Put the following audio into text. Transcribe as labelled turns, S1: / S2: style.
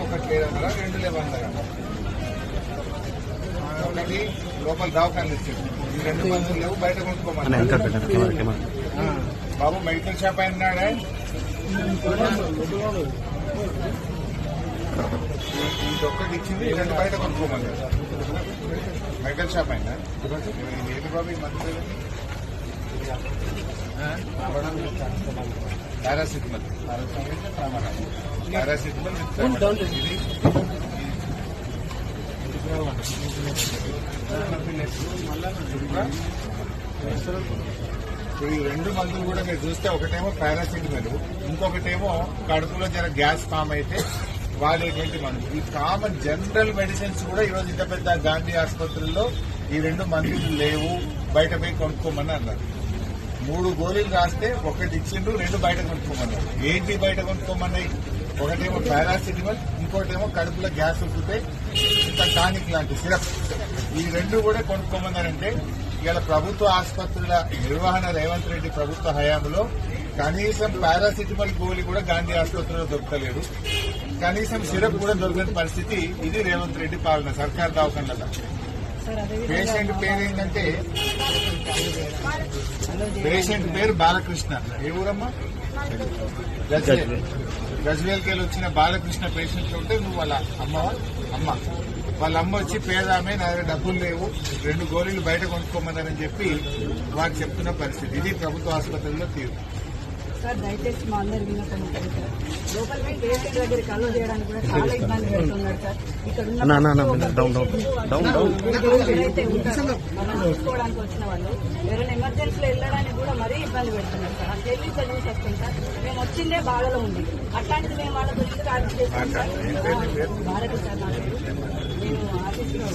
S1: ఒకటి లేదన్నరా, రెండు లేవన్నరా, ఒకటి లోపల దవాఖానలు ఇచ్చారు. ఈ రెండు మందులు లేవు, బయట కొనుక్కోమన్నారు. బాబు మెడికల్ షాప్ అయినాడే, ఇది ఒక్కటి ఇచ్చింది, ఈ రెండు బయట కొనుక్కోమన్నారు. మెడికల్ షాప్ అయినా ఏంటి బాబు ఈ మందులు? పారాసిటమల్, పారాసిటమల్ ఇది ఈ రెండు మందులు కూడా మీరు చూస్తే ఒకటేమో పారాసిటమల్, ఇంకొకటేమో కడుపులో జర గ్యాస్ ఫామ్ అయితే వాడేటువంటి మందులు. ఈ కామన్ జనరల్ మెడిసిన్స్ కూడా ఈరోజు ఇంత పెద్ద గాంధీ ఆసుపత్రుల్లో ఈ రెండు మందులు లేవు, బయట పోయి కొనుక్కోమని అన్నారు. 3 గోళీలు రాస్తే ఒకటి ఇచ్చిండ్రు, రెండు బయట కొనుక్కోమన్నారు. ఏంటి బయట కొనుక్కోమన్నాయి? ఒకటేమో పారాసిటమల్, ఇంకోటేమో కడుపులో గ్యాస్ ఉప్పితే ఇంత టానిక్ లాంటి సిరప్. ఈ రెండు కూడా కొనుక్కోమన్నారంటే ఇవాళ ప్రభుత్వ ఆసుపత్రుల నిర్వహణ రేవంత్ రెడ్డి ప్రభుత్వ హయాంలో కనీసం పారాసిటమల్ గోళీ కూడా గాంధీ ఆసుపత్రిలో దొరకలేదు, కనీసం సిరప్ కూడా దొరకని పరిస్థితి. ఇది రేవంత్ రెడ్డి పాలన సర్కార్ దవాఖానల. పేషెంట్ పేరు ఏంటంటే, పేషెంట్ పేరు బాలకృష్ణ. ఏ ఊరమ్మా? గజ్వేల్కెళ్ళి వచ్చిన బాలకృష్ణ పేషెంట్ ఉంటే నువ్వు వాళ్ళ వాళ్ళ అమ్మ వచ్చి పేదామే, నా దగ్గర డబ్బులు లేవు, 2 గోళీలు బయట కొనుక్కోమన్నారని చెప్పి వారు చెప్తున్న పరిస్థితి. ఇది ప్రభుత్వ ఆసుపత్రుల్లో తీరు.
S2: సార్ దయచేసి మా అందరు విన్నపం లోపలికి పేషెంట్ దగ్గరికి అలో చేయడానికి కూడా చాలా ఇబ్బంది పెడుతున్నారు సార్. ఇక్కడ చూసుకోవడానికి వచ్చిన వాళ్ళు ఎవరైనా ఎమర్జెన్సీలో వెళ్ళడానికి కూడా మరీ ఇబ్బంది పెడుతున్నారు సార్. అంత వెళ్ళి చదివి వస్తాం సార్. మేము వచ్చిందే బాధలో ఉంది, అట్లాంటిది మేము వాళ్ళ గురించి ఆర్డర్ చేస్తాం సార్. భారత సార్ నేను ఆఫీస్లో